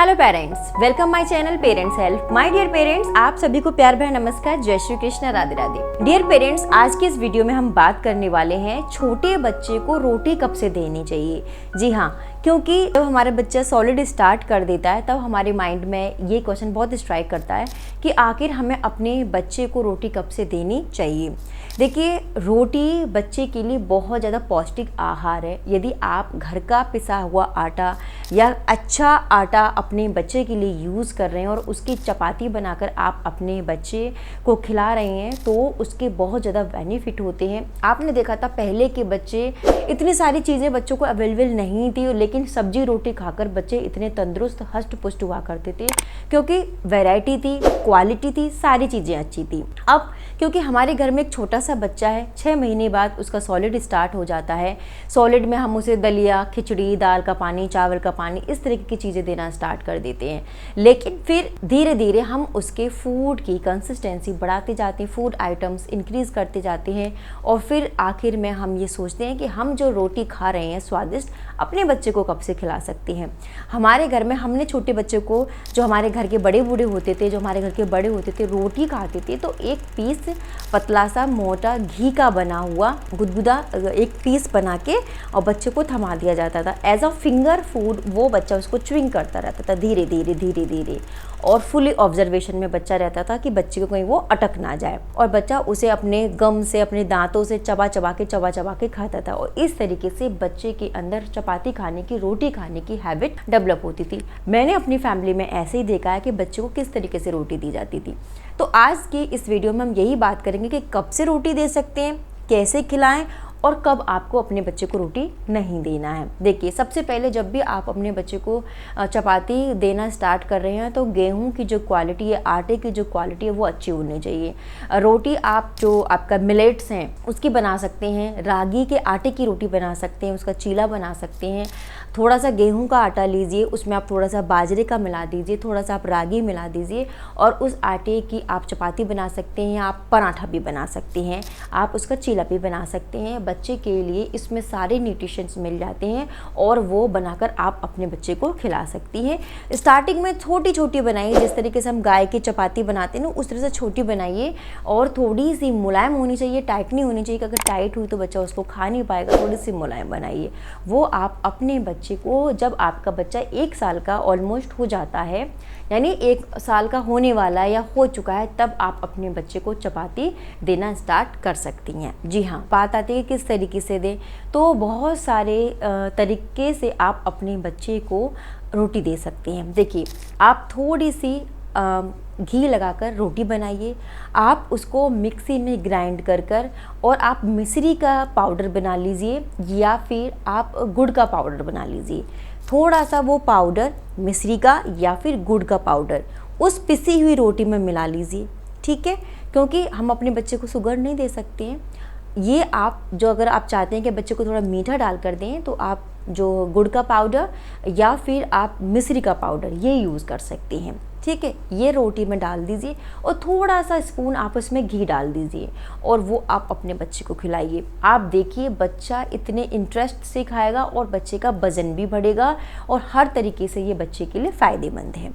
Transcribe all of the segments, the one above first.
Hello parents, welcome my channel parents help. My dear parents, आप सभी को प्यार भरा नमस्कार, जय श्री कृष्ण, राधे राधे। डियर पेरेंट्स, आज की इस वीडियो में हम बात करने वाले हैं छोटे बच्चे को रोटी कब से देनी चाहिए। जी हाँ, क्योंकि जब हमारा बच्चा सॉलिड स्टार्ट कर देता है तब हमारे माइंड में ये क्वेश्चन बहुत स्ट्राइक करता है कि आखिर हमें अपने बच्चे को रोटी कब से देनी चाहिए। देखिए, रोटी बच्चे के लिए बहुत ज़्यादा पौष्टिक आहार है। यदि आप घर का पिसा हुआ आटा या अच्छा आटा अपने बच्चे के लिए यूज़ कर रहे हैं और उसकी चपाती बनाकर आप अपने बच्चे को खिला रहे हैं तो उसके बहुत ज़्यादा बेनिफिट होते हैं। आपने देखा था पहले के बच्चे, इतनी सारी चीज़ें बच्चों को अवेलेबल नहीं थी, लेकिन सब्जी रोटी खाकर बच्चे इतने तंदुरुस्त हष्ट पुष्ट हुआ करते थे क्योंकि वैरायटी थी, क्वालिटी थी, सारी चीज़ें अच्छी थी। अब क्योंकि हमारे घर में एक छोटा सा बच्चा है, 6 महीने बाद उसका सॉलिड स्टार्ट हो जाता है। सॉलिड में हम उसे दलिया, खिचड़ी, दाल का पानी, चावल का पानी, इस तरीके की चीज़ें देना स्टार्ट कर देते हैं। लेकिन फिर धीरे धीरे हम उसके फूड की कंसिस्टेंसी बढ़ाते जाते हैं, फूड आइटम्स इंक्रीज करते जाते हैं और फिर आखिर में हम ये सोचते हैं कि हम जो रोटी खा रहे हैं स्वादिष्ट, अपने बच्चे को कब से खिला सकते हैं। हमारे घर में हमने छोटे बच्चे को, जो हमारे घर के बड़े बूढ़े होते थे, जो हमारे घर के बड़े होते थे, रोटी खाते थे तो एक पीस पतला सा मोटा घी का बना हुआ गुदगुदा एक पीस बना के और बच्चे को थमा दिया जाता था एज अ फिंगर फूड। वो बच्चा उसको च्विंग करता रहता था धीरे धीरे और फुली ऑब्जर्वेशन में बच्चा रहता था कि बच्चे को कहीं वो अटक ना जाए और बच्चा उसे अपने गम से, अपने दांतों से चबा चबा के खाता था और इस तरीके से बच्चे के अंदर चपाती खाने की, रोटी खाने की हैबिट डेवलप होती थी। मैंने अपनी फैमिली में ऐसे ही देखा है कि बच्चे को किस तरीके से रोटी दी जाती थी। तो आज की इस वीडियो में हम यही बात करेंगे कि कब से रोटी दे सकते हैं, कैसे खिलाएं और कब आपको अपने बच्चे को रोटी नहीं देना है। देखिए, सबसे पहले जब भी आप अपने बच्चे को चपाती देना स्टार्ट कर रहे हैं तो गेहूं की जो क्वालिटी है, आटे की जो क्वालिटी है वो अच्छी होनी चाहिए। रोटी आप जो आपका मिलेट्स हैं उसकी बना सकते हैं, रागी के आटे की रोटी बना सकते हैं, उसका चीला बना सकते हैं। थोड़ा सा गेहूं का आटा लीजिए, उसमें आप थोड़ा सा बाजरे का मिला दीजिए, थोड़ा सा आप रागी मिला दीजिए और उस आटे की आप चपाती बना सकते हैं, आप पराठा भी बना सकते हैं, आप उसका चीला भी बना सकते हैं। बच्चे के लिए इसमें सारे न्यूट्रिशंस मिल जाते हैं और वो बनाकर आप अपने बच्चे को खिला सकती हैं। स्टार्टिंग में छोटी छोटी बनाइए, जिस तरीके से हम गाय की चपाती बनाते हैं ना, उस तरह से छोटी बनाइए और थोड़ी सी मुलायम होनी चाहिए, टाइट नहीं होनी चाहिए कि अगर टाइट हुई तो बच्चा उसको खा नहीं पाएगा। थोड़ी सी मुलायम बनाइए। वो आप अपने बच्चे को, जब आपका बच्चा 1 साल का ऑलमोस्ट हो जाता है, यानी 1 साल का होने वाला है या हो चुका है, तब आप अपने बच्चे को चपाती देना स्टार्ट कर सकती हैं। जी हाँ, बात आती है किस तरीके से दें, तो बहुत सारे तरीके से आप अपने बच्चे को रोटी दे सकते हैं। देखिए, आप थोड़ी सी घी लगाकर रोटी बनाइए, आप उसको मिक्सी में ग्राइंड कर और आप मिश्री का पाउडर बना लीजिए या फिर आप गुड़ का पाउडर बना लीजिए। थोड़ा सा वो पाउडर मिश्री का या फिर गुड़ का पाउडर उस पिसी हुई रोटी में मिला लीजिए, ठीक है, क्योंकि हम अपने बच्चे को शुगर नहीं दे सकते हैं। ये आप जो, अगर आप चाहते हैं कि बच्चे को थोड़ा मीठा डाल कर दें तो आप जो गुड़ का पाउडर या फिर आप मिश्री का पाउडर ये यूज़ कर सकते हैं, ठीक है। ये रोटी में डाल दीजिए और थोड़ा सा स्पून आप उसमें घी डाल दीजिए और वो आप अपने बच्चे को खिलाइए। आप देखिए, बच्चा इतने इंटरेस्ट से खाएगा और बच्चे का वजन भी बढ़ेगा और हर तरीके से ये बच्चे के लिए फ़ायदेमंद है।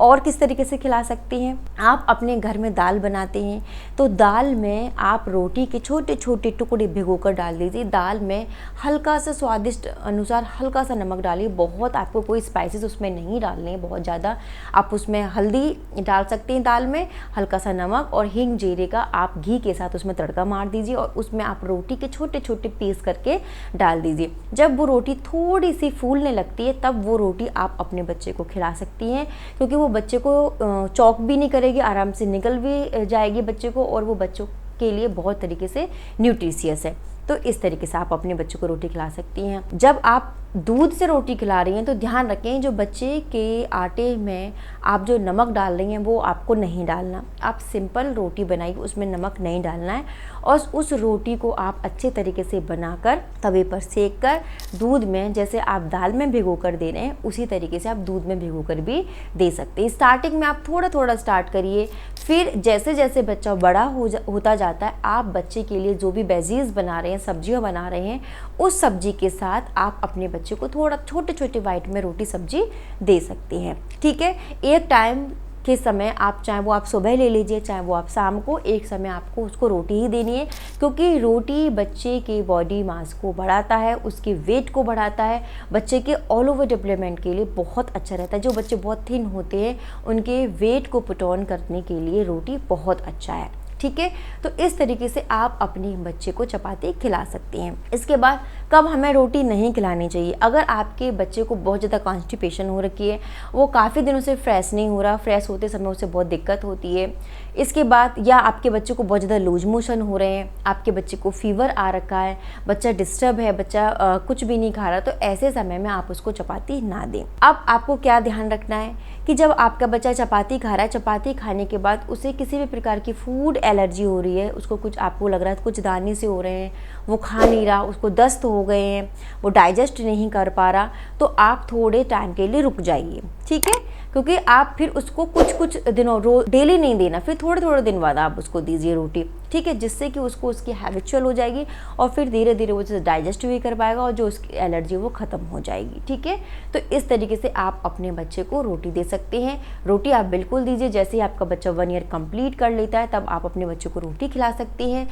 और किस तरीके से खिला सकते हैं, आप अपने घर में दाल बनाते हैं तो दाल में आप रोटी के छोटे छोटे टुकड़े भिगोकर डाल दीजिए। दाल में हल्का सा स्वादिष्ट अनुसार हल्का सा नमक डालिए, बहुत आपको कोई स्पाइसेस उसमें नहीं डालने हैं, बहुत ज़्यादा। आप उसमें हल्दी डाल सकते हैं, दाल में हल्का सा नमक और हींग जीरे का आप घी के साथ उसमें तड़का मार दीजिए और उसमें आप रोटी के छोटे छोटे पीस करके डाल दीजिए। जब वो रोटी थोड़ी सी फूलने लगती है तब वो रोटी आप अपने बच्चे को खिला सकती हैं, क्योंकि वो बच्चे को चौक भी नहीं करेगी, आराम से निकल भी जाएगी बच्चे को और वो बच्चों के लिए बहुत तरीके से न्यूट्रिशियस है। तो इस तरीके से आप अपने बच्चों को रोटी खिला सकती हैं। जब आप दूध से रोटी खिला रही हैं तो ध्यान रखें, जो बच्चे के आटे में आप जो नमक डाल रही हैं वो आपको नहीं डालना। आप सिंपल रोटी बनाइए, उसमें नमक नहीं डालना है और उस रोटी को आप अच्छे तरीके से बनाकर तवे पर सेक कर दूध में, जैसे आप दाल में भिगो कर दे रहे हैं उसी तरीके से आप दूध में भिगो कर भी दे सकते हैं। स्टार्टिंग में आप थोड़ा थोड़ा स्टार्ट करिए, फिर जैसे जैसे बच्चा बड़ा होता जाता है, आप बच्चे के लिए जो भी वेजीज बना रहे हैं, सब्जियां बना रहे हैं, उस सब्जी के साथ आप अपने बच्चे को थोड़ा छोटे छोटे बाइट में रोटी सब्जी दे सकते हैं। ठीक है, एक टाइम के समय आप, चाहे वो आप सुबह ले लीजिए चाहे वो आप शाम को, एक समय आपको उसको रोटी ही देनी है, क्योंकि रोटी बच्चे के बॉडी मास को बढ़ाता है, उसके वेट को बढ़ाता है, बच्चे के ऑल ओवर डेवलपमेंट के लिए बहुत अच्छा रहता है। जो बच्चे बहुत थिन होते हैं उनके वेट को पुट ऑन करने के लिए रोटी बहुत अच्छा है। ठीक है, तो इस तरीके से आप अपने बच्चे को चपाती खिला सकते हैं। इसके बाद कब हमें रोटी नहीं खिलानी चाहिए? अगर आपके बच्चे को बहुत ज़्यादा कॉन्स्टिपेशन हो रखी है, वो काफ़ी दिनों से फ्रेश नहीं हो रहा, फ्रेश होते समय उसे बहुत दिक्कत होती है, इसके बाद या आपके बच्चे को बहुत ज़्यादा लूज मोशन हो रहे हैं, आपके बच्चे को फीवर आ रखा है, बच्चा डिस्टर्ब है, बच्चा कुछ भी नहीं खा रहा, तो ऐसे समय में आप उसको चपाती ना दें। अब आपको क्या ध्यान रखना है कि जब आपका बच्चा चपाती खा रहा है, चपाती खाने के बाद उसे किसी भी प्रकार की फूड एलर्जी हो रही है, उसको कुछ आपको लग रहा है कुछ दाने से हो रहे हैं, वो खा नहीं रहा, उसको दस्त हो गए हैं, वो डाइजेस्ट नहीं कर पा रहा, तो आप थोड़े टाइम के लिए रुक जाइए। ठीक है, क्योंकि आप फिर उसको कुछ दिनों डेली नहीं देना, फिर थोड़े थोड़े दिन बाद आप उसको दीजिए रोटी। ठीक है, जिससे कि उसको उसकी हैबिचुअल हो जाएगी और फिर धीरे धीरे वो डाइजेस्ट भी कर पाएगा और जो उसकी एलर्जी वो ख़त्म हो जाएगी। ठीक है, तो इस तरीके से आप अपने बच्चे को रोटी दे सकते हैं। रोटी आप बिल्कुल दीजिए, जैसे ही आपका बच्चा 1 ईयर कंप्लीट कर लेता है तब आप अपने बच्चे को रोटी खिला सकते हैं।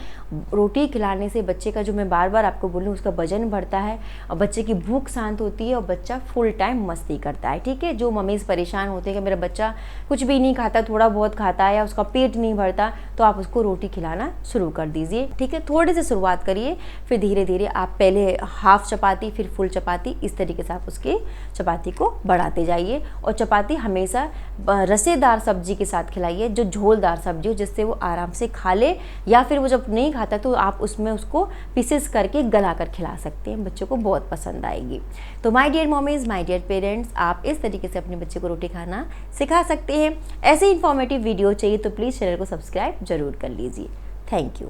रोटी खिलाने से बच्चे का, जो मैं बार बार आपको बोलूँ, उसका वजन बढ़ता है और बच्चे की भूख शांत होती है और बच्चा फुल टाइम मस्ती करता है। ठीक है, जो मम्मीज़ परेशान होते हैं कि मेरा बच्चा कुछ भी नहीं खाता, थोड़ा बहुत खाता है या उसका पेट नहीं भरता, तो आप उसको रोटी खिलाना शुरू कर दीजिए। ठीक है, थोड़े से शुरुआत करिए, फिर धीरे धीरे आप पहले हाफ चपाती फिर फुल चपाती, इस तरीके से आप उसकी चपाती को बढ़ाते जाइए। और चपाती हमेशा रसेदार सब्जी के साथ खिलाइए, जो झोलदार सब्जी हो, जिससे वो आराम से खा ले, या फिर वो जब नहीं खाता तो आप उसमें उसको पीसेस करके गला कर खिला सकते हैं, बच्चों को बहुत पसंद आएगी। तो my dear mommies, my dear parents, आप इस तरीके से अपने बच्चे को रोटी खाना सिखा सकते हैं। ऐसे इन्फॉर्मेटिव वीडियो चाहिए तो प्लीज़ चैनल को सब्सक्राइब जरूर कर लीजिए। Thank you.